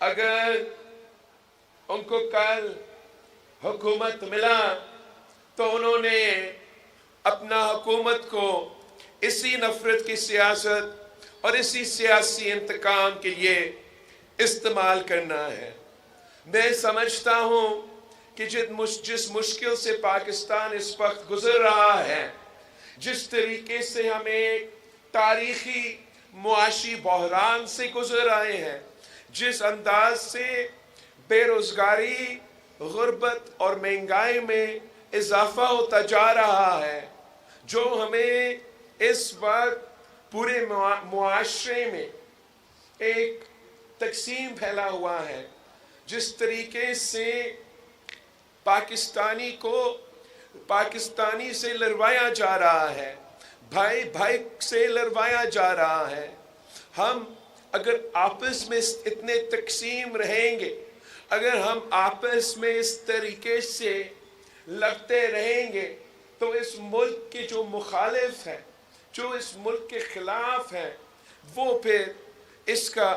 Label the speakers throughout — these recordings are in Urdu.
Speaker 1: اگر ان کو کل حکومت ملا تو انہوں نے اپنا حکومت کو اسی نفرت کی سیاست اور اسی سیاسی انتقام کے لیے استعمال کرنا ہے۔ میں سمجھتا ہوں کہ جس مشکل سے پاکستان اس وقت گزر رہا ہے، جس طریقے سے ہم ایک تاریخی معاشی بحران سے گزر رہے ہیں، جس انداز سے بے روزگاری، غربت اور مہنگائی میں اضافہ ہوتا جا رہا ہے، جو ہمیں اس وقت پورے معاشرے میں ایک تقسیم پھیلا ہوا ہے، جس طریقے سے پاکستانی سے لڑوایا جا رہا ہے، بھائی بھائی سے لڑوایا جا رہا ہے۔ ہم اگر آپس میں اتنے تقسیم رہیں گے، اگر ہم آپس میں اس طریقے سے لڑتے رہیں گے، تو اس ملک کے جو مخالف ہیں، جو اس ملک کے خلاف ہیں، وہ پھر اس کا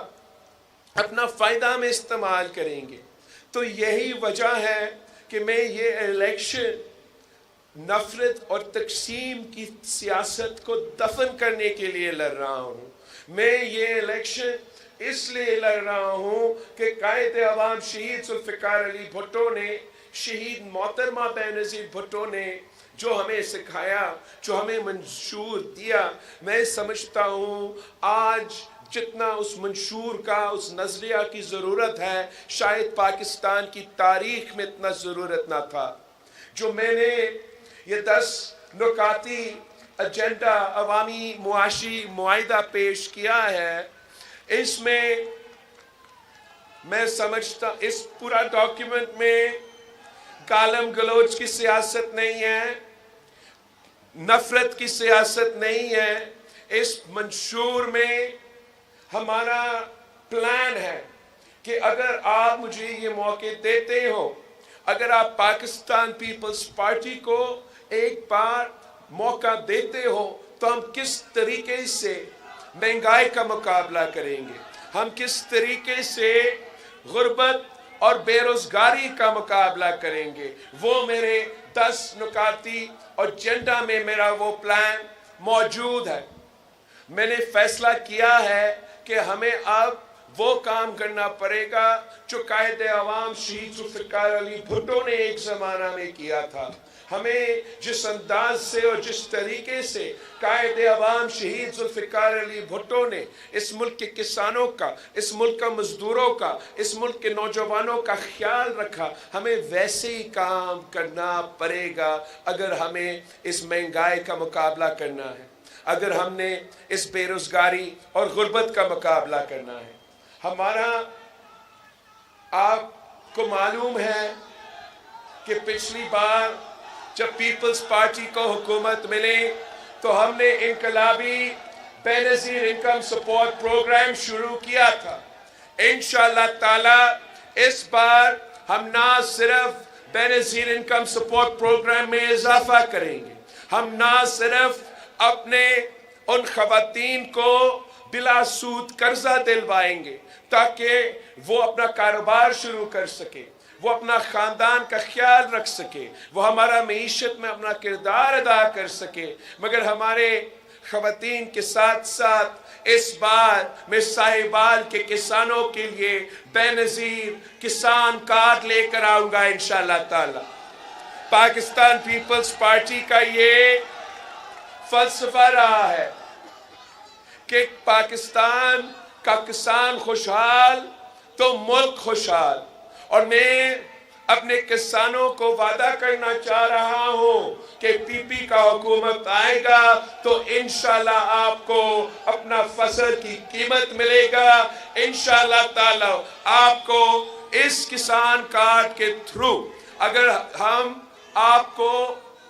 Speaker 1: اپنا فائدہ میں استعمال کریں گے۔ تو یہی وجہ ہے کہ میں یہ الیکشن نفرت اور تقسیم کی سیاست کو دفن کرنے کے لیے لڑ رہا ہوں۔ میں یہ الیکشن اس لیے لڑ رہا ہوں کہ قائد عوام شہید ذوالفقار علی بھٹو نے، شہید محترمہ بینظیر بھٹو نے جو ہمیں سکھایا، جو ہمیں منشور دیا، میں سمجھتا ہوں آج جتنا اس منشور کا، اس نظریہ کی ضرورت ہے، شاید پاکستان کی تاریخ میں اتنا ضرورت نہ تھا۔ جو میں نے یہ 10 نکاتی ایجنڈا عوامی معاشی معاہدہ پیش کیا ہے، اس میں میں سمجھتا اس پورا ڈاکیومنٹ میں گالم گلوچ کی سیاست نہیں ہے، نفرت کی سیاست نہیں ہے۔ اس منشور میں ہمارا پلان ہے کہ اگر آپ مجھے یہ موقع دیتے ہو، اگر آپ پاکستان پیپلز پارٹی کو ایک بار موقع دیتے ہو، تو ہم کس طریقے سے مہنگائی کا مقابلہ کریں گے، ہم کس طریقے سے غربت اور بے روزگاری کا مقابلہ کریں گے، وہ میرے 10 نکاتی ایجنڈا میں میرا وہ پلان موجود ہے۔ میں نے فیصلہ کیا ہے کہ ہمیں اب وہ کام کرنا پڑے گا جو قائد عوام شہید ذوالفقار علی بھٹو نے ایک زمانہ میں کیا تھا۔ ہمیں جس انداز سے اور جس طریقے سے قائد عوام شہید ذوالفقار علی بھٹو نے اس ملک کے کسانوں کا، اس ملک کا مزدوروں کا، اس ملک کے نوجوانوں کا خیال رکھا، ہمیں ویسے ہی کام کرنا پڑے گا اگر ہمیں اس مہنگائی کا مقابلہ کرنا ہے، اگر ہم نے اس بے روزگاری اور غربت کا مقابلہ کرنا ہے۔ ہمارا آپ کو معلوم ہے کہ پچھلی بار جب پیپلز پارٹی کو حکومت ملے تو ہم نے انقلابی بے نظیر انکم سپورٹ پروگرام شروع کیا تھا۔ انشاءاللہ تعالی اس بار ہم نہ صرف بے نظیر انکم سپورٹ پروگرام میں اضافہ کریں گے، ہم نہ صرف اپنے ان خواتین کو بلا سود قرضہ دلوائیں گے تاکہ وہ اپنا کاروبار شروع کر سکے، وہ اپنا خاندان کا خیال رکھ سکے، وہ ہمارا معیشت میں اپنا کردار ادا کر سکے، مگر ہمارے خواتین کے ساتھ ساتھ اس بار میں ساہیوال کے کسانوں کے لیے بے نظیر کسان کارڈ لے کر آؤں گا انشاءاللہ تعالی۔ پاکستان پیپلز پارٹی کا یہ فلسفہ رہا ہے کہ پاکستان کا کسان خوشحال تو ملک خوشحال، اور میں اپنے کسانوں کو وعدہ کرنا چاہ رہا ہوں کہ پی پی کا حکومت آئے گا تو انشاءاللہ آپ کو اپنا فصل کی قیمت ملے گا، انشاءاللہ تعالی آپ کو اس کسان کارڈ کے تھرو اگر ہم آپ کو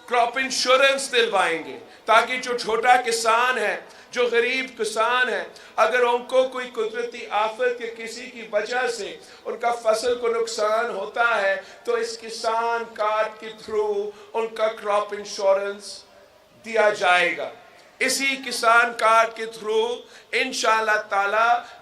Speaker 1: کراپ انشورنس دلوائیں گے تاکہ جو چھوٹا کسان ہے، جو غریب کسان ہے، اگر ان کو کوئی قدرتی آفت یا کسی کی وجہ سے ان کا فصل کو نقصان ہوتا ہے تو اس کسان کارڈ کے تھرو ان کا کراپ انشورنس دیا جائے گا۔ اسی کسان کارڈ کے تھرو انشاءاللہ تعالی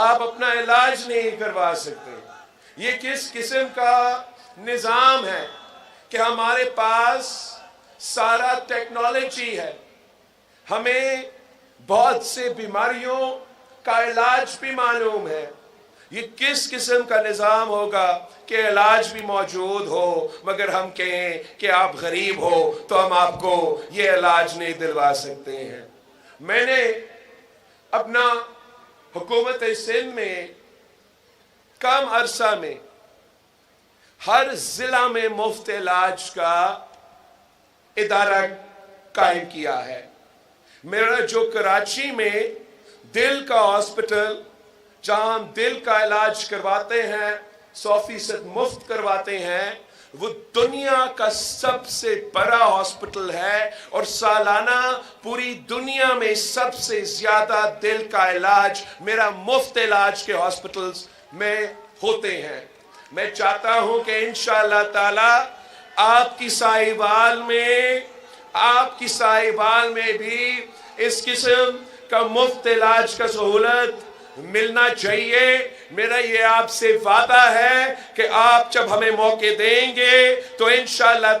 Speaker 1: آپ اپنا علاج نہیں کروا سکتے۔ یہ کس قسم کا نظام ہے کہ ہمارے پاس سارا ٹیکنالوجی ہے، ہمیں بہت سے بیماریوں کا علاج بھی معلوم ہے۔ یہ کس قسم کا نظام ہوگا کہ علاج بھی موجود ہو مگر ہم کہیں کہ آپ غریب ہو تو ہم آپ کو یہ علاج نہیں دلوا سکتے ہیں۔ میں نے اپنا حکومت سندھ میں کم عرصہ میں ہر ضلع میں مفت علاج کا ادارہ قائم کیا ہے۔ میرا جو کراچی میں دل کا ہاسپٹل، جہاں ہم دل کا علاج کرواتے ہیں، 100% مفت کرواتے ہیں، وہ دنیا کا سب سے بڑا ہاسپٹل ہے اور سالانہ پوری دنیا میں سب سے زیادہ دل کا علاج میرا مفت علاج کے ہاسپٹلز میں ہوتے ہیں۔ میں چاہتا ہوں کہ انشاءاللہ تعالی آپ کی ساہیوال میں بھی اس قسم کا مفت علاج کا سہولت ملنا چاہیے۔ میرا یہ آپ سے وعدہ ہے کہ آپ جب ہمیں موقع دیں گے تو انشاءاللہ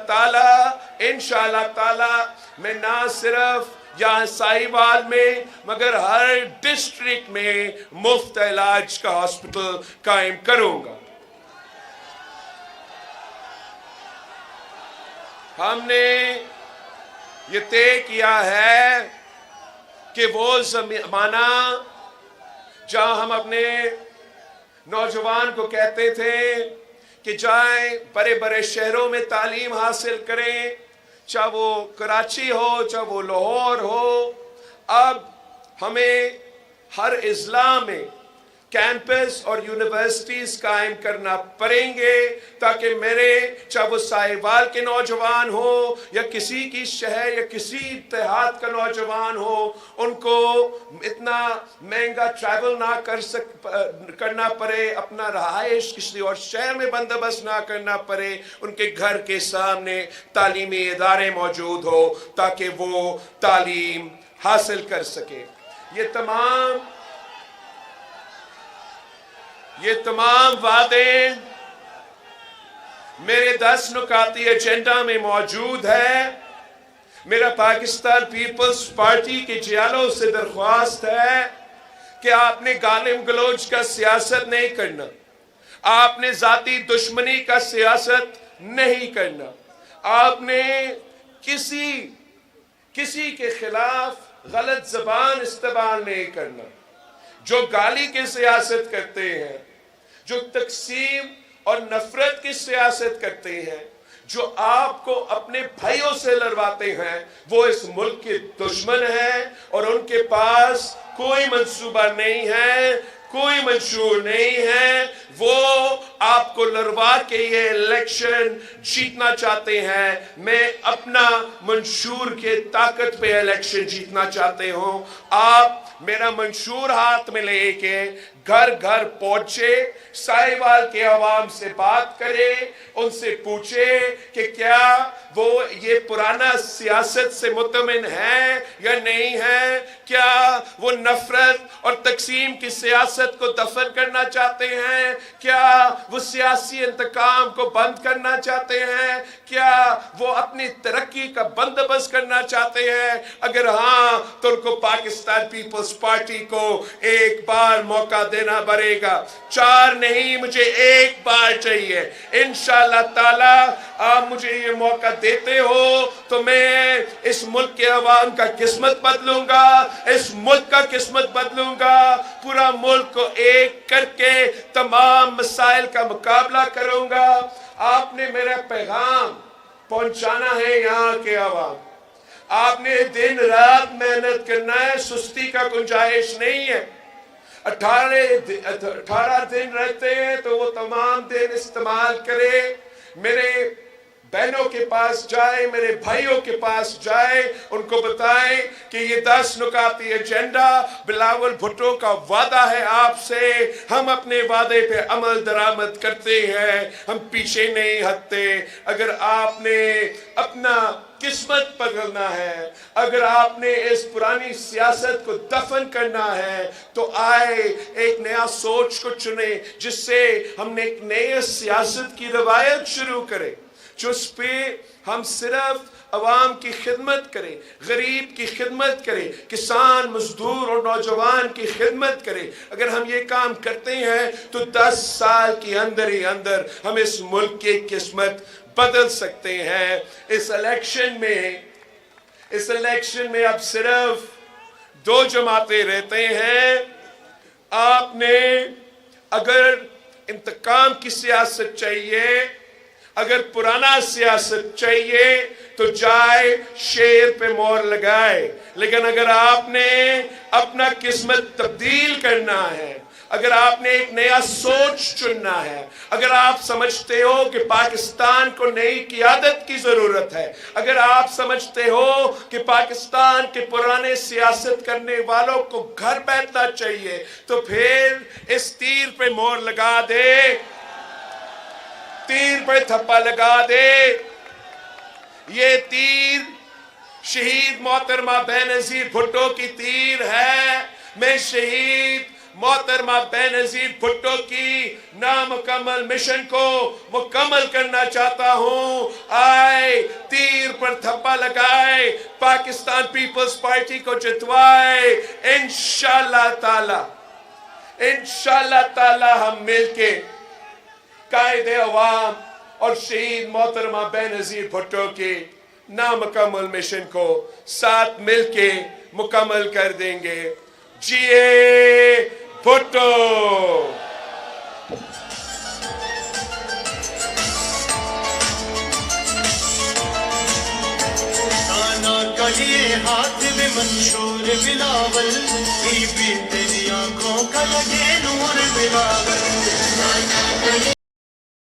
Speaker 1: تعالی میں نہ صرف یہاں ساہیوال میں مگر ہر ڈسٹرکٹ میں مفت علاج کا ہاسپٹل قائم کروں گا۔ ہم نے یہ طے کیا ہے کہ وہ زمانہ جہاں ہم اپنے نوجوان کو کہتے تھے کہ جائیں بڑے بڑے شہروں میں تعلیم حاصل کریں، چاہے وہ کراچی ہو چاہے وہ لاہور ہو، اب ہمیں ہر اضلاع میں کیمپس اور یونیورسٹیز قائم کرنا پڑیں گے تاکہ میرے چاہے وہ ساہیوال کے نوجوان ہو یا کسی کی شہر یا کسی دیہات کا نوجوان ہو، ان کو اتنا مہنگا ٹریول نہ کرنا پڑے، اپنا رہائش کسی اور شہر میں بندوبست نہ کرنا پڑے، ان کے گھر کے سامنے تعلیمی ادارے موجود ہو تاکہ وہ تعلیم حاصل کر سکے۔ یہ تمام وعدے میرے 10 نکاتی ایجنڈا میں موجود ہے۔ میرا پاکستان پیپلز پارٹی کے جیالوں سے درخواست ہے کہ آپ نے گالم گلوچ کا سیاست نہیں کرنا، آپ نے ذاتی دشمنی کا سیاست نہیں کرنا، آپ نے کسی کے خلاف غلط زبان استعمال نہیں کرنا۔ جو گالی کی سیاست کرتے ہیں، جو تقسیم اور نفرت کی سیاست کرتے ہیں، جو آپ کو اپنے بھائیوں سے لڑواتے ہیں، وہ اس ملک کے دشمن ہیں اور ان کے پاس کوئی منصوبہ نہیں ہے، کوئی منشور نہیں ہے۔ وہ آپ کو لڑوا کے یہ الیکشن جیتنا چاہتے ہیں، میں اپنا منشور کے طاقت پہ الیکشن جیتنا چاہتے ہوں۔ آپ میرا منشور ہاتھ میں لے کے گھر گھر پہنچے، ساہیوال کے عوام سے بات کرے، ان سے پوچھے کہ کیا وہ یہ پرانا سیاست سے مطمئن ہے یا نہیں ہے، کیا وہ نفرت اور تقسیم کی سیاست کو دفن کرنا چاہتے ہیں، کیا وہ سیاسی انتقام کو بند کرنا چاہتے ہیں، کیا وہ اپنی ترقی کا بندوبست کرنا چاہتے ہیں۔ اگر ہاں تو ان کو پاکستان پیپلز پارٹی کو ایک بار موقع دینا پڑے گا، 4 نہیں، مجھے ایک بار چاہیے۔ انشاءاللہ تعالی آپ مجھے یہ موقع دیتے ہو تو میں اس ملک کے عوام کا قسمت بدلوں گا، اس ملک کا قسمت بدلوں گا، پورا ملک کو ایک کر کے تمام مسائل کا مقابلہ کروں گا۔ آپ نے میرا پیغام پہنچانا ہے یہاں کے عوام، آپ نے دن رات محنت کرنا ہے، سستی کا گنجائش نہیں ہے۔ 18 دن رہتے ہیں تو وہ تمام دن استعمال کرے۔ میرے بہنوں کے پاس جائے, میرے بھائیوں کے پاس جائے, ان کو بتائیں کہ یہ 10 نکاتی ایجنڈا بلاول بھٹو کا وعدہ ہے آپ سے. ہم اپنے وعدے پہ عمل درآمد کرتے ہیں, ہم پیچھے نہیں ہٹتے. اگر آپ نے اپنا قسمت بدلنا ہے, اگر آپ نے اس پرانی سیاست کو دفن کرنا ہے, تو آئے ایک نیا سوچ کو چنے جس سے ہم نے ایک نئے سیاست کی روایت شروع کرے, جس پہ ہم صرف عوام کی خدمت کریں, غریب کی خدمت کریں, کسان, مزدور اور نوجوان کی خدمت کریں. اگر ہم یہ کام کرتے ہیں تو 10 سال کے اندر ہی اندر ہم اس ملک کی قسمت بدل سکتے ہیں. اس الیکشن میں اب صرف 2 جماعتیں رہتے ہیں. آپ نے اگر انتقام کی سیاست چاہیے, اگر پرانا سیاست چاہیے تو جائے شیر پہ مور لگائے. لیکن اگر آپ نے اپنا قسمت تبدیل کرنا ہے, اگر آپ نے ایک نیا سوچ چننا ہے, اگر آپ سمجھتے ہو کہ پاکستان کو نئی قیادت کی ضرورت ہے, اگر آپ سمجھتے ہو کہ پاکستان کے پرانے سیاست کرنے والوں کو گھر بیٹھنا چاہیے, تو پھر اس تیر پہ مور لگا دے, تیر پہ تھپا لگا دے. یہ تیر شہید محترمہ بے نظیر بھٹو کی تیر ہے. میں شہید محترمہ بے نظیر بھٹو کی نامکمل مشن کو مکمل کرنا چاہتا ہوں. آئے تیر پر تھپا لگائے, پاکستان پیپلز پارٹی کو جتوائے. انشاءاللہ تعالی ہم مل کے قائد عوام اور شہید محترمہ بے نظیر بھٹو کے نامکمل مشن کو ساتھ مل کے مکمل کر دیں گے. جیے بھٹو.
Speaker 2: یہ ہاتھ میں منشور بلاول, بی بی تیری آنکھوں کا لگے نور بلاول.